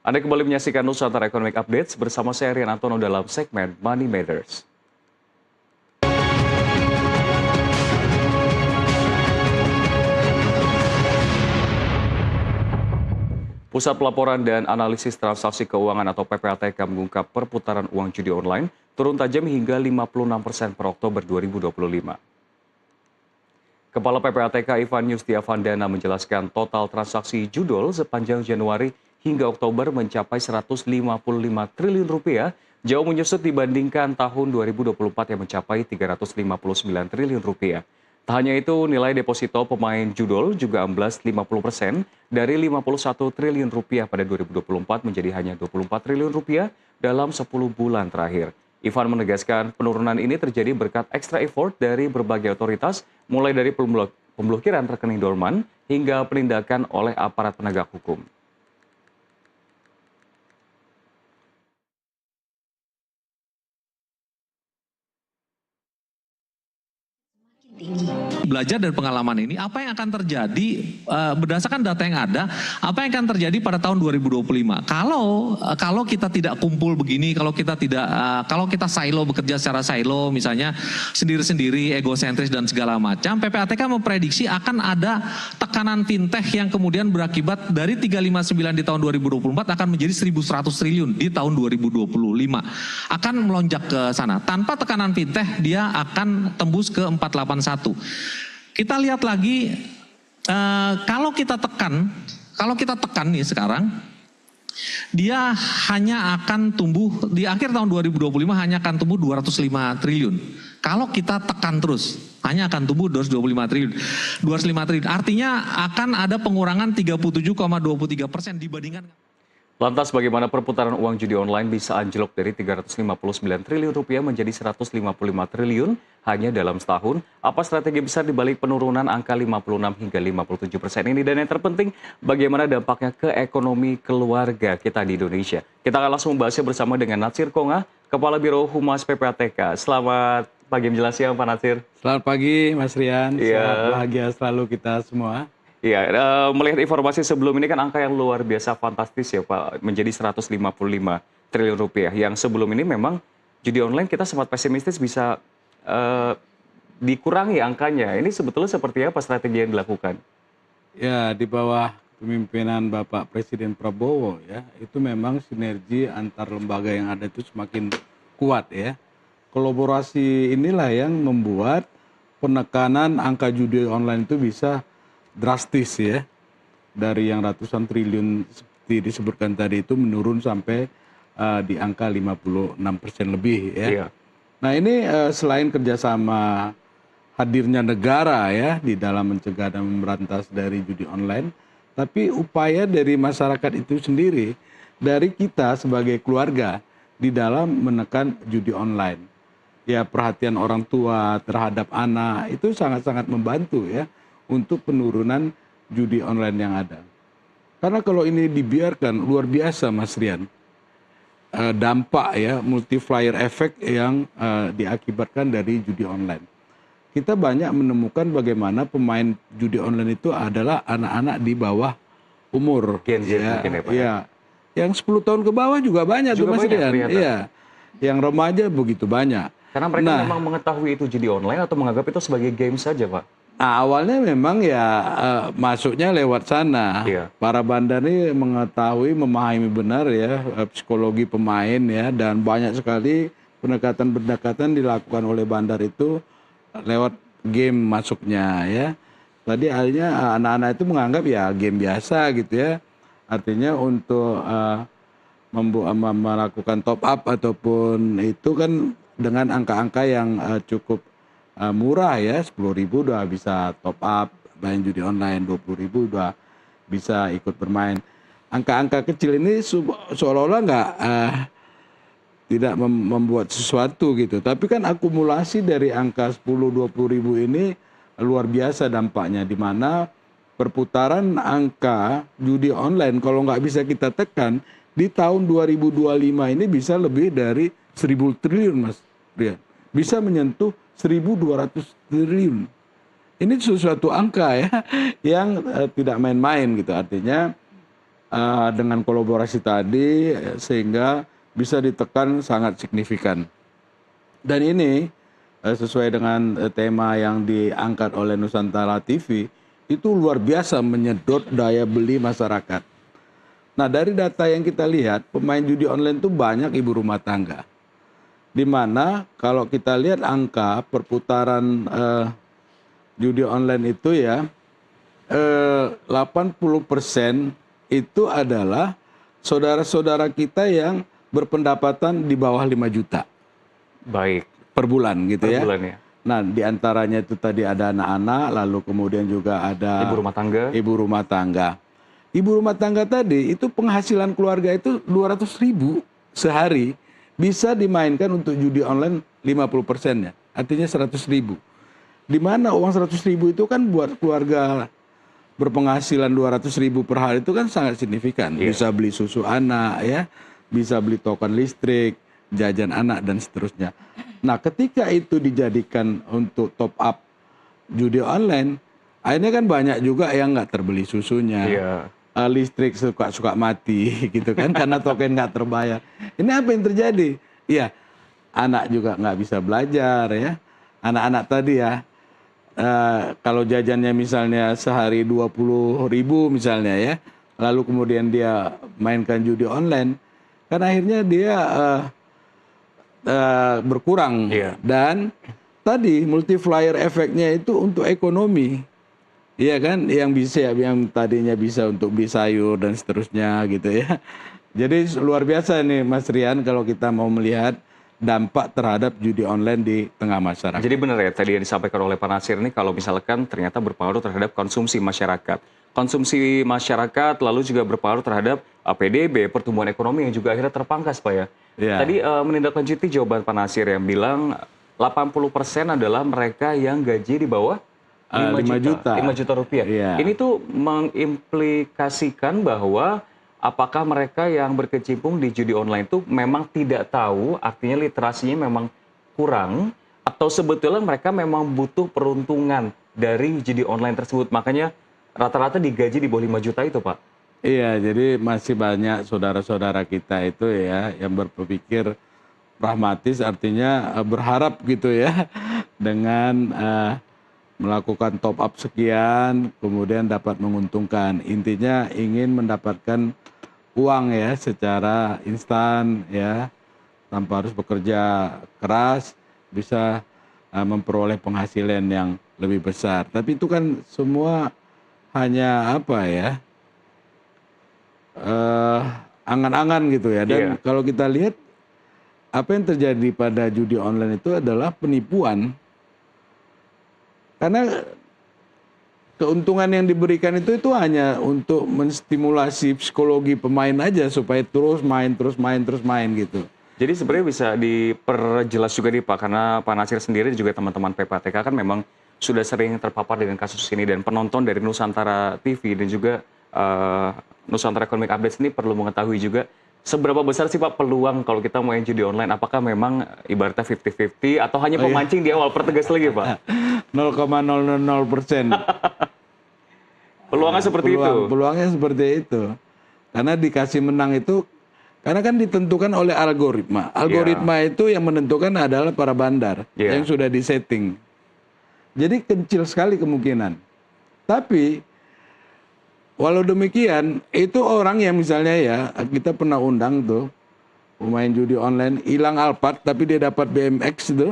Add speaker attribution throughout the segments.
Speaker 1: Anda kembali menyaksikan Nusantara Economic Updates bersama saya Rian Antono dalam segmen Money Matters. Pusat Pelaporan dan Analisis Transaksi Keuangan atau PPATK mengungkap perputaran uang judi online turun tajam hingga 56% per Oktober 2025. Kepala PPATK Ivan Yustiavandana menjelaskan total transaksi judol sepanjang Januari hingga Oktober mencapai 155 triliun rupiah, jauh menyusut dibandingkan tahun 2024 yang mencapai 359 triliun rupiah. Tak hanya itu, nilai deposito pemain judol juga amblas 50% dari 51 triliun rupiah pada 2024 menjadi hanya 24 triliun rupiah dalam 10 bulan terakhir. Ivan menegaskan penurunan ini terjadi berkat ekstra effort dari berbagai otoritas, mulai dari pemblokiran rekening dorman hingga penindakan oleh aparat penegak hukum.
Speaker 2: Belajar dari pengalaman ini, apa yang akan terjadi berdasarkan data yang ada, apa yang akan terjadi pada tahun 2025. Kalau kita tidak kumpul begini, kalau kita silo, bekerja secara silo, misalnya sendiri-sendiri, egosentris dan segala macam, PPATK memprediksi akan ada tekanan fintech yang kemudian berakibat dari 359 di tahun 2024 akan menjadi 1.100 triliun di tahun 2025. Akan melonjak ke sana. Tanpa tekanan fintech, dia akan tembus ke 481. Kita lihat lagi, kalau kita tekan nih sekarang, dia hanya akan tumbuh di akhir tahun 2025 hanya akan tumbuh 205 triliun. Kalau kita tekan terus, hanya akan tumbuh 205 triliun. 205 triliun. Artinya akan ada pengurangan 37,23% dibandingkan.
Speaker 1: Lantas bagaimana perputaran uang judi online bisa anjlok dari 359 triliun rupiah menjadi 155 triliun hanya dalam setahun? Apa strategi besar dibalik penurunan angka 56 hingga 57% ini? Dan yang terpenting, bagaimana dampaknya ke ekonomi keluarga kita di Indonesia? Kita akan langsung membahasnya bersama dengan Natsir Konga, Kepala Biro Humas PPATK. Selamat pagi menjelang siang, Pak Natsir.
Speaker 3: Selamat pagi, Mas Rian. Sehat bahagia selalu kita semua.
Speaker 1: Iya, melihat informasi sebelum ini kan angka yang luar biasa fantastis ya Pak, menjadi 155 triliun rupiah. Yang sebelum ini memang judi online kita sempat pesimistis bisa dikurangi angkanya. Ini sebetulnya seperti apa strategi yang dilakukan?
Speaker 3: Ya, di bawah kepemimpinan Bapak Presiden Prabowo ya, itu memang sinergi antar lembaga yang ada itu semakin kuat ya. Kolaborasi inilah yang membuat penekanan angka judi online itu bisa drastis ya, dari yang ratusan triliun seperti disebutkan tadi itu menurun sampai di angka 56% lebih ya. Iya. Nah ini selain kerjasama hadirnya negara ya di dalam mencegah dan memberantas dari judi online, tapi upaya dari masyarakat itu sendiri, dari kita sebagai keluarga di dalam menekan judi online. Ya perhatian orang tua terhadap anak itu sangat-sangat membantu ya untuk penurunan judi online yang ada. Karena kalau ini dibiarkan luar biasa Mas Rian, dampak ya multiplier effect yang diakibatkan dari judi online. Kita banyak menemukan bagaimana pemain judi online itu adalah anak-anak di bawah umur.
Speaker 1: Gen Z
Speaker 3: ya,
Speaker 1: mungkin ya Pak.
Speaker 3: Ya. Yang 10 tahun ke bawah juga banyak tuh Mas Rian. Iya. Yang remaja begitu banyak.
Speaker 1: Karena mereka memang mengetahui itu judi online atau menganggap itu sebagai game saja Pak.
Speaker 3: Nah, awalnya memang ya masuknya lewat sana. Iya. Para bandar ini mengetahui, memahami benar ya psikologi pemain ya, dan banyak sekali pendekatan-pendekatan dilakukan oleh bandar itu lewat game masuknya ya. Tadi akhirnya anak-anak itu menganggap ya game biasa gitu ya. Artinya untuk melakukan top up ataupun itu kan dengan angka-angka yang cukup murah ya, 10.000 udah bisa top up, main judi online 20.000 udah bisa ikut bermain. Angka-angka kecil ini seolah-olah tidak membuat sesuatu gitu. Tapi kan akumulasi dari angka 10-20 ribu ini luar biasa dampaknya, di mana perputaran angka judi online kalau nggak bisa kita tekan di tahun 2025 ini bisa lebih dari 1.000 triliun Mas Rian. Bisa menyentuh 1.200 triliun. Ini sesuatu angka ya yang tidak main-main gitu. Artinya dengan kolaborasi tadi sehingga bisa ditekan sangat signifikan. Dan ini sesuai dengan tema yang diangkat oleh Nusantara TV, itu luar biasa menyedot daya beli masyarakat. Nah, dari data yang kita lihat, pemain judi online itu banyak ibu rumah tangga. Di mana kalau kita lihat angka perputaran judi online itu ya, 80% itu adalah saudara-saudara kita yang berpendapatan di bawah 5 juta.
Speaker 1: Baik.
Speaker 3: Per bulan gitu
Speaker 1: Per
Speaker 3: ya.
Speaker 1: bulan ya.
Speaker 3: Nah, diantaranya itu tadi ada anak-anak, lalu kemudian juga ada
Speaker 1: Ibu rumah tangga.
Speaker 3: Ibu rumah tangga. Ibu rumah tangga tadi itu penghasilan keluarga itu 200.000 sehari bisa dimainkan untuk judi online 50%-nya. Artinya 100.000. Di mana uang 100.000 itu kan buat keluarga berpenghasilan 200.000 per hari itu kan sangat signifikan.
Speaker 1: Iya.
Speaker 3: Bisa beli susu anak ya, bisa beli token listrik, jajan anak dan seterusnya. Nah, ketika itu dijadikan untuk top up judi online, akhirnya kan banyak juga yang nggak terbeli susunya.
Speaker 1: Iya.
Speaker 3: Listrik suka mati gitu kan karena token nggak terbayar. Ini apa yang terjadi? Iya, anak juga nggak bisa belajar ya. Anak-anak tadi ya, kalau jajannya misalnya sehari 20.000 misalnya ya, lalu kemudian dia mainkan judi online, kan akhirnya dia berkurang.
Speaker 1: Iya.
Speaker 3: Dan tadi multiplier efeknya itu untuk ekonomi. Iya kan, yang tadinya bisa untuk beli sayur dan seterusnya gitu ya. Jadi luar biasa nih Mas Rian kalau kita mau melihat dampak terhadap judi online di tengah masyarakat.
Speaker 1: Jadi benar ya tadi yang disampaikan oleh Pak Nasir ini kalau misalkan ternyata berpengaruh terhadap konsumsi masyarakat. Konsumsi masyarakat lalu juga berpengaruh terhadap PDB, pertumbuhan ekonomi yang juga akhirnya terpangkas Pak ya.
Speaker 3: Ya.
Speaker 1: Tadi menindaklanjuti jawaban Pak Nasir yang bilang 80% adalah mereka yang gaji di bawah 5 juta. 5 juta rupiah.
Speaker 3: Iya.
Speaker 1: Ini tuh mengimplikasikan bahwa apakah mereka yang berkecimpung di judi online itu memang tidak tahu, artinya literasinya memang kurang, atau sebetulnya mereka memang butuh peruntungan dari judi online tersebut. Makanya rata-rata digaji di bawah 5 juta itu, Pak.
Speaker 3: Iya, jadi masih banyak saudara-saudara kita itu ya yang berpikir pragmatis, artinya berharap gitu ya dengan melakukan top up sekian, kemudian dapat menguntungkan. Intinya ingin mendapatkan uang ya secara instan ya, tanpa harus bekerja keras, bisa memperoleh penghasilan yang lebih besar. Tapi itu kan semua hanya apa ya, angan-angan gitu ya. Dan kalau kita lihat apa yang terjadi pada judi online itu adalah penipuan. Karena keuntungan yang diberikan itu hanya untuk menstimulasi psikologi pemain aja supaya terus main gitu.
Speaker 1: Jadi sebenarnya bisa diperjelas juga nih Pak, karena Pak Nasir sendiri juga teman-teman PPATK kan memang sudah sering terpapar dengan kasus ini, dan penonton dari Nusantara TV dan juga Nusantara Economic Updates ini perlu mengetahui juga seberapa besar sih Pak peluang kalau kita main judi online? Apakah memang ibaratnya 50-50 atau hanya pemancing di awal? Pertegas lagi Pak.
Speaker 3: 0,000%.
Speaker 1: Peluangnya seperti itu.
Speaker 3: Peluangnya seperti itu. Karena dikasih menang itu, karena kan ditentukan oleh algoritma. Algoritma itu yang menentukan adalah para bandar yang sudah disetting. Jadi kecil sekali kemungkinan. Tapi walau demikian, itu orang yang misalnya ya, kita pernah undang tuh pemain judi online hilang Alphard tapi dia dapat BMX itu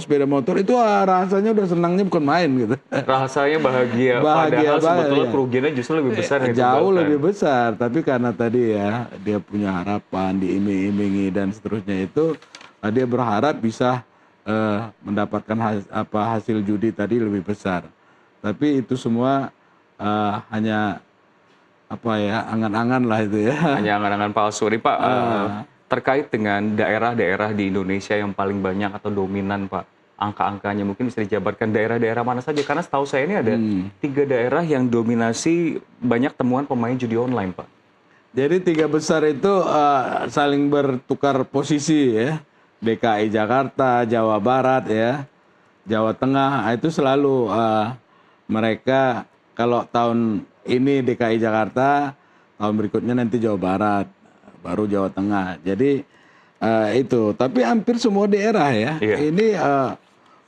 Speaker 3: sepeda motor itu rasanya udah senangnya bukan main gitu.
Speaker 1: Rasanya bahagia padahal sebetulnya kerugiannya justru lebih besar.
Speaker 3: Jauh lebih besar, tapi karena tadi ya dia punya harapan, diiming-imingi dan seterusnya itu, dia berharap bisa mendapatkan hasil judi tadi lebih besar. Tapi itu semua hanya angan-angan lah itu ya.
Speaker 1: Hanya angan-angan palsu. Nih Pak, terkait dengan daerah-daerah di Indonesia yang paling banyak atau dominan Pak, angka-angkanya mungkin bisa dijabarkan daerah-daerah mana saja? Karena setahu saya ini ada 3 daerah yang dominasi banyak temuan pemain judi online Pak.
Speaker 3: Jadi 3 besar itu saling bertukar posisi ya. DKI Jakarta, Jawa Barat ya, Jawa Tengah, itu selalu mereka kalau tahun ini DKI Jakarta tahun berikutnya nanti Jawa Barat, baru Jawa Tengah. Jadi itu, tapi hampir semua daerah ya,
Speaker 1: Iya.
Speaker 3: ini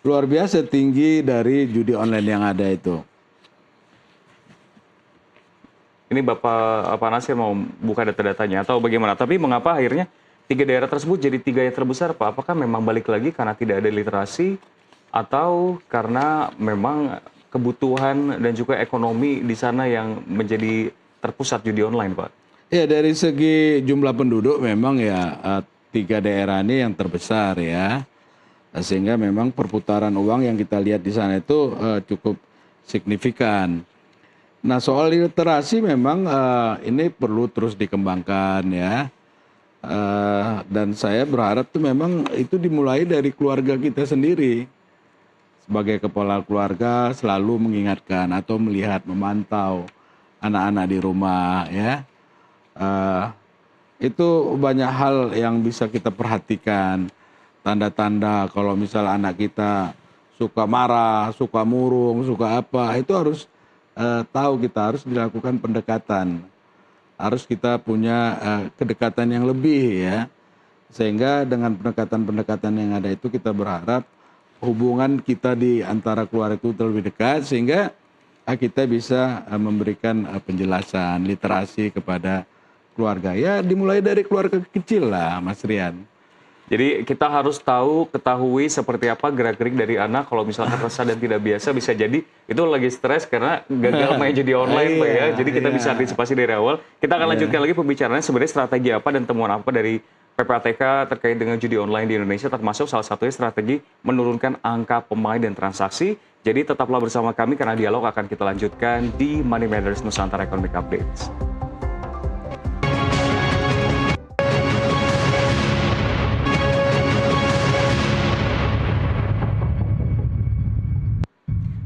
Speaker 3: luar biasa tinggi dari judi online yang ada itu.
Speaker 1: Ini Bapak Nasir mau buka data-datanya atau bagaimana? Tapi mengapa akhirnya 3 daerah tersebut jadi 3 yang terbesar, Pak? Apakah memang balik lagi karena tidak ada literasi atau karena memang kebutuhan dan juga ekonomi di sana yang menjadi terpusat judi online, Pak?
Speaker 3: Ya, dari segi jumlah penduduk memang ya 3 daerah ini yang terbesar ya. Sehingga memang perputaran uang yang kita lihat di sana itu cukup signifikan. Nah, soal literasi memang ini perlu terus dikembangkan ya. Dan saya berharap tuh memang itu dimulai dari keluarga kita sendiri. Sebagai kepala keluarga selalu mengingatkan atau melihat, memantau anak-anak di rumah ya. Itu banyak hal yang bisa kita perhatikan. Tanda-tanda kalau misal anak kita suka marah, suka murung, suka apa, itu harus tahu, kita harus dilakukan pendekatan. Harus kita punya kedekatan yang lebih ya. Sehingga dengan pendekatan-pendekatan yang ada itu kita berharap hubungan kita di antara keluarga itu lebih dekat sehingga kita bisa memberikan penjelasan literasi kepada keluarga. Ya dimulai dari keluarga kecil lah Mas Rian.
Speaker 1: Jadi kita harus ketahui seperti apa gerak-gerik dari anak kalau misalkan resah dan tidak biasa, bisa jadi itu lagi stres karena gagal main judi online, Pak ya. Jadi kita bisa antisipasi dari awal. Kita akan lanjutkan lagi pembicaraannya sebenarnya strategi apa dan temuan apa dari PPATK terkait dengan judi online di Indonesia, termasuk salah satunya strategi menurunkan angka pemain dan transaksi. Jadi tetaplah bersama kami karena dialog akan kita lanjutkan di Money Matters Nusantara Economic Updates.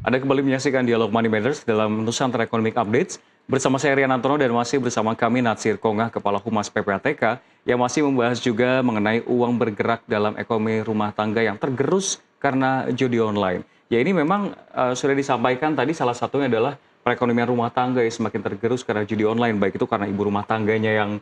Speaker 1: Anda kembali menyaksikan Dialog Money Matters dalam Nusantara Economic Updates. Bersama saya Rian Antono dan masih bersama kami Natsir Kongah, Kepala Humas PPATK, yang masih membahas juga mengenai uang bergerak dalam ekonomi rumah tangga yang tergerus karena judi online. Ya ini memang sudah disampaikan tadi, salah satunya adalah perekonomian rumah tangga yang semakin tergerus karena judi online. Baik itu karena ibu rumah tangganya yang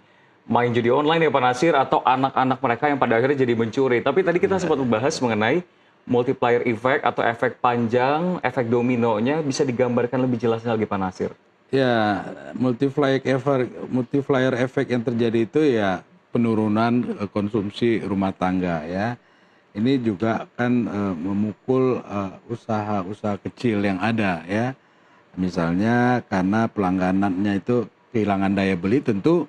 Speaker 1: main judi online ya Pak Nasir, atau anak-anak mereka yang pada akhirnya jadi mencuri. Tapi tadi kita sempat membahas mengenai multiplier effect atau efek panjang, efek dominonya bisa digambarkan lebih jelas lagi Pak Nasir.
Speaker 3: Ya, multiplier effect yang terjadi itu ya penurunan konsumsi rumah tangga ya. Ini juga kan memukul usaha-usaha kecil yang ada ya. Misalnya karena pelangganannya itu kehilangan daya beli, tentu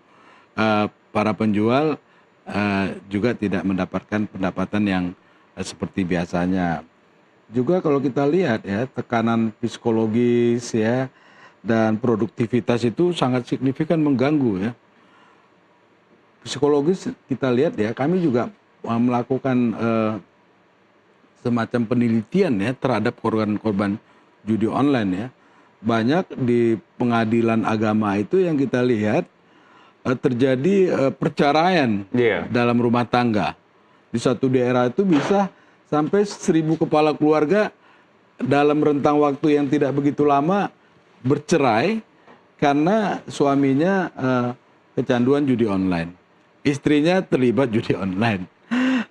Speaker 3: para penjual juga tidak mendapatkan pendapatan yang seperti biasanya. Juga kalau kita lihat ya, tekanan psikologis ya dan produktivitas itu sangat signifikan mengganggu ya. Psikologis kita lihat ya, kami juga melakukan semacam penelitian ya terhadap korban-korban judi online ya. Banyak di pengadilan agama itu yang kita lihat terjadi perceraian dalam rumah tangga. Di satu daerah itu bisa sampai 1.000 kepala keluarga dalam rentang waktu yang tidak begitu lama bercerai karena suaminya kecanduan judi online, istrinya terlibat judi online.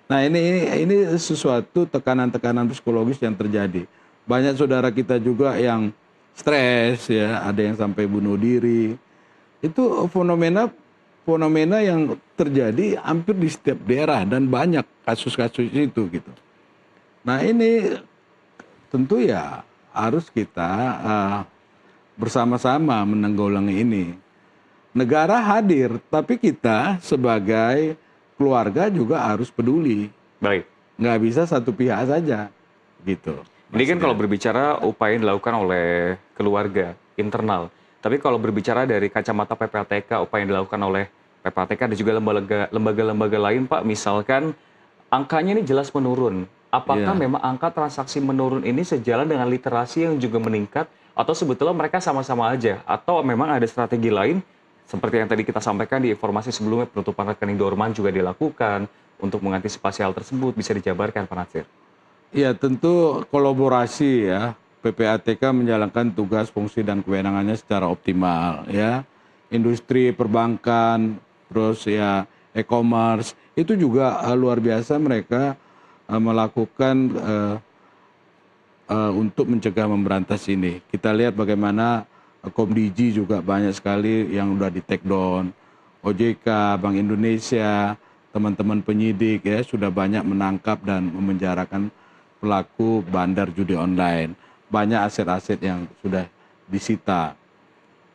Speaker 3: Nah ini sesuatu tekanan-tekanan psikologis yang terjadi. Banyak saudara kita juga yang stres ya, ada yang sampai bunuh diri. Itu fenomena yang terjadi hampir di setiap daerah dan banyak kasus-kasus itu gitu. Nah ini tentu ya harus kita bersama-sama menanggulangi ini. Negara hadir, tapi kita sebagai keluarga juga harus peduli.
Speaker 1: Baik.
Speaker 3: Nggak bisa satu pihak saja gitu.
Speaker 1: Ini kan kalau berbicara upaya yang dilakukan oleh keluarga internal. Tapi kalau berbicara dari kacamata PPATK, upaya yang dilakukan oleh PPATK dan juga lembaga-lembaga lain, Pak, misalkan angkanya ini jelas menurun. Apakah memang angka transaksi menurun ini sejalan dengan literasi yang juga meningkat, atau sebetulnya mereka sama-sama aja? Atau memang ada strategi lain, seperti yang tadi kita sampaikan di informasi sebelumnya, penutupan rekening dorman juga dilakukan untuk mengantisipasi hal tersebut, bisa dijabarkan, Pak Natsir?
Speaker 3: Ya tentu kolaborasi ya. PPATK menjalankan tugas, fungsi, dan kewenangannya secara optimal ya. industri perbankan, terus ya e-commerce, itu juga luar biasa mereka melakukan untuk mencegah memberantas ini. Kita lihat bagaimana Komdiji juga banyak sekali yang udah di take down, OJK, Bank Indonesia, teman-teman penyidik ya sudah banyak menangkap dan memenjarakan pelaku bandar judi online. Banyak aset-aset yang sudah disita.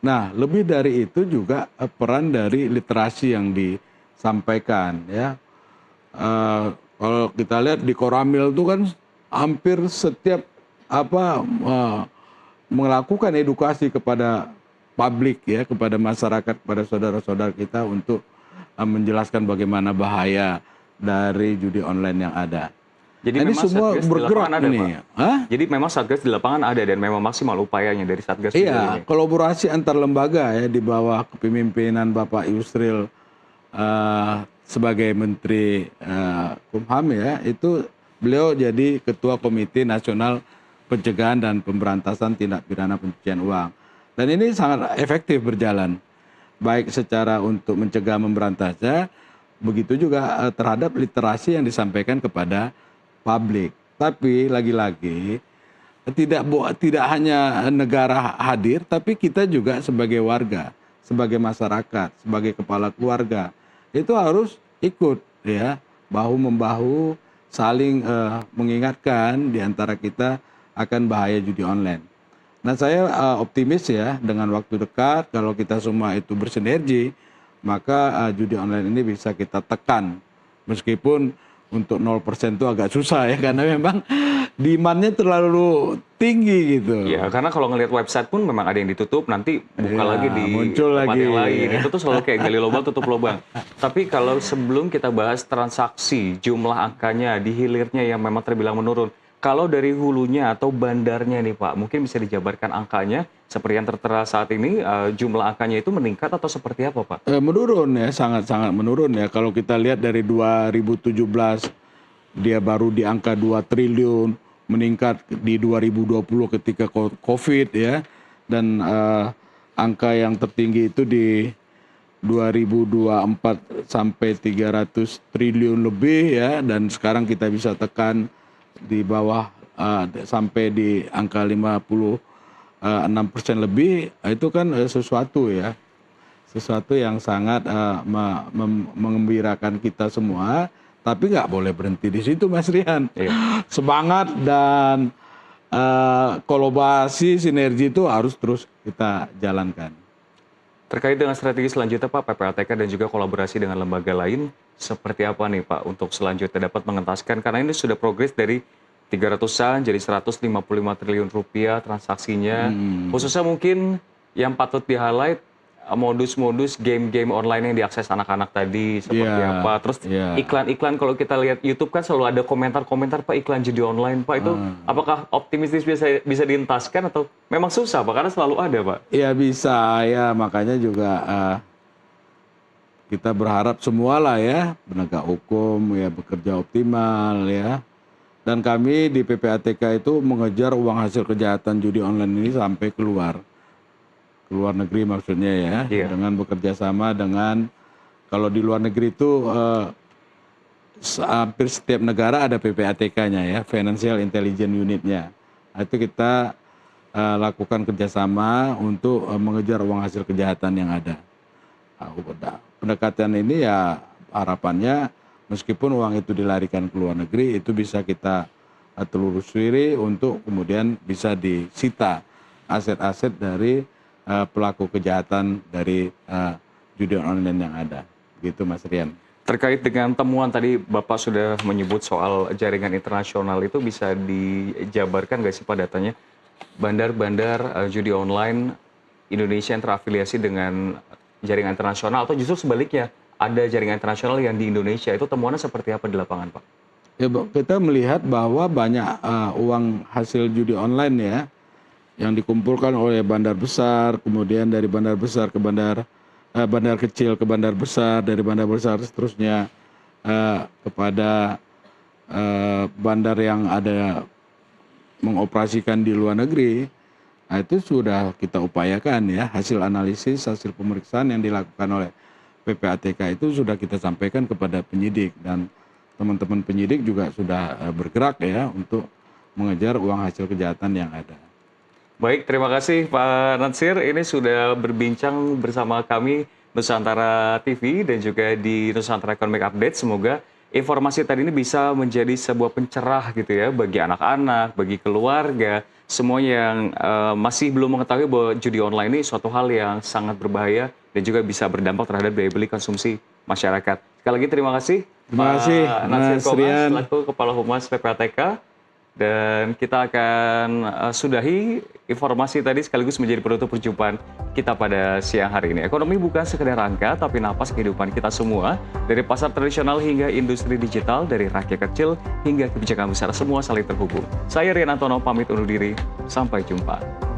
Speaker 3: Nah, lebih dari itu juga peran dari literasi yang disampaikan ya. Kalau kita lihat di Koramil itu kan hampir setiap melakukan edukasi kepada publik ya, kepada masyarakat, kepada saudara-saudara kita untuk menjelaskan bagaimana bahaya dari judi online yang ada.
Speaker 1: Jadi
Speaker 3: Nah, ini
Speaker 1: memang
Speaker 3: semua
Speaker 1: Satgas di
Speaker 3: bergerak
Speaker 1: lapangan ada,
Speaker 3: ini.
Speaker 1: Pak?
Speaker 3: Hah?
Speaker 1: Jadi memang Satgas di lapangan ada dan memang maksimal upayanya dari Satgas juga
Speaker 3: Iya,
Speaker 1: ini.
Speaker 3: kolaborasi antar lembaga ya di bawah kepemimpinan Bapak Yusril sebagai Menteri Kumham ya, itu beliau jadi Ketua Komite Nasional Pencegahan dan Pemberantasan Tindak Pidana Pencucian Uang. Dan ini sangat efektif berjalan, baik secara untuk mencegah memberantasnya, begitu juga terhadap literasi yang disampaikan kepada publik. Tapi lagi-lagi tidak hanya negara hadir, tapi kita juga sebagai warga, sebagai masyarakat, sebagai kepala keluarga itu harus ikut ya, bahu membahu saling mengingatkan di antara kita akan bahaya judi online. Nah, saya optimis ya dengan waktu dekat kalau kita semua itu bersinergi, maka judi online ini bisa kita tekan. Meskipun untuk 0% itu agak susah ya, karena memang demand-nya terlalu tinggi gitu.
Speaker 1: Ya, karena kalau ngelihat website pun memang ada yang ditutup, nanti buka
Speaker 3: Iya,
Speaker 1: lagi di
Speaker 3: muncul
Speaker 1: tempat
Speaker 3: lagi.
Speaker 1: yang lain. Itu tuh selalu kayak gali lubang tutup lubang. Tapi kalau sebelum kita bahas transaksi, jumlah angkanya, di hilirnya yang memang terbilang menurun. Kalau dari hulunya atau bandarnya nih Pak, mungkin bisa dijabarkan angkanya seperti yang tertera saat ini, jumlah angkanya itu meningkat atau seperti apa Pak?
Speaker 3: Menurun ya, sangat-sangat menurun ya. Kalau kita lihat dari 2017 dia baru di angka 2 triliun, meningkat di 2020 ketika Covid ya. Dan angka yang tertinggi itu di 2024 sampai 300 triliun lebih ya, dan sekarang kita bisa tekan di bawah sampai di angka 56% lebih. Itu kan sesuatu ya, sesuatu yang sangat mengembirakan kita semua, tapi nggak boleh berhenti di situ, Mas Rian.
Speaker 1: Iya.
Speaker 3: Semangat dan kolaborasi sinergi itu harus terus kita jalankan.
Speaker 1: Terkait dengan strategi selanjutnya Pak, PPATK dan juga kolaborasi dengan lembaga lain, seperti apa nih Pak untuk selanjutnya dapat mengentaskan, karena ini sudah progres dari 300-an jadi 155 triliun rupiah transaksinya. Khususnya mungkin yang patut di-highlight modus-modus game-game online yang diakses anak-anak tadi seperti
Speaker 3: Iya,
Speaker 1: apa. Terus
Speaker 3: iya.
Speaker 1: iklan-iklan, kalau kita lihat YouTube kan selalu ada komentar-komentar Pak, iklan judi online Pak, itu apakah optimistis bisa dientaskan atau memang susah Pak karena selalu ada Pak?
Speaker 3: Ya bisa ya, makanya juga kita berharap semualah ya penegak hukum ya bekerja optimal ya. Dan kami di PPATK itu mengejar uang hasil kejahatan judi online ini sampai keluar negeri maksudnya ya.
Speaker 1: Iya.
Speaker 3: Dengan bekerja sama dengan, kalau di luar negeri itu hampir setiap negara ada PPATK-nya ya, Financial Intelligence Unit-nya. Nah, itu kita lakukan kerjasama untuk mengejar uang hasil kejahatan yang ada. Pendekatan ini ya harapannya meskipun uang itu dilarikan ke luar negeri, itu bisa kita telusuri untuk kemudian bisa disita aset-aset dari pelaku kejahatan dari judi online yang ada. Gitu Mas Rian.
Speaker 1: Terkait dengan temuan tadi Bapak sudah menyebut soal jaringan internasional, itu bisa dijabarkan nggak sih Pak datanya? Bandar-bandar judi online Indonesia yang terafiliasi dengan jaringan internasional atau justru sebaliknya ada jaringan internasional yang di Indonesia, itu temuannya seperti apa di lapangan Pak?
Speaker 3: Ya, kita melihat bahwa banyak uang hasil judi online ya yang dikumpulkan oleh bandar besar, kemudian dari bandar besar ke bandar kecil ke bandar besar, dari bandar besar seterusnya kepada bandar yang ada mengoperasikan di luar negeri. Nah, itu sudah kita upayakan ya, hasil analisis, hasil pemeriksaan yang dilakukan oleh PPATK itu sudah kita sampaikan kepada penyidik, dan teman-teman penyidik juga sudah bergerak ya untuk mengejar uang hasil kejahatan yang ada.
Speaker 1: Baik, terima kasih Pak Natsir. Ini sudah berbincang bersama kami Nusantara TV dan juga di Nusantara Economic Update. Semoga informasi tadi ini bisa menjadi sebuah pencerah gitu ya bagi anak-anak, bagi keluarga, semua yang masih belum mengetahui bahwa judi online ini suatu hal yang sangat berbahaya dan juga bisa berdampak terhadap daya beli konsumsi masyarakat. Sekali lagi terima kasih.
Speaker 3: Terima kasih,
Speaker 1: Pak Natsir
Speaker 3: Mas
Speaker 1: Komar
Speaker 3: Rian.
Speaker 1: selaku Kepala Humas PPATK. Dan kita akan sudahi informasi tadi sekaligus menjadi penutup perjumpaan kita pada siang hari ini. Ekonomi bukan sekedar angka, tapi napas kehidupan kita semua. Dari pasar tradisional hingga industri digital, dari rakyat kecil hingga kebijakan besar, semua saling terhubung. Saya Rian Antono, pamit undur diri. Sampai jumpa.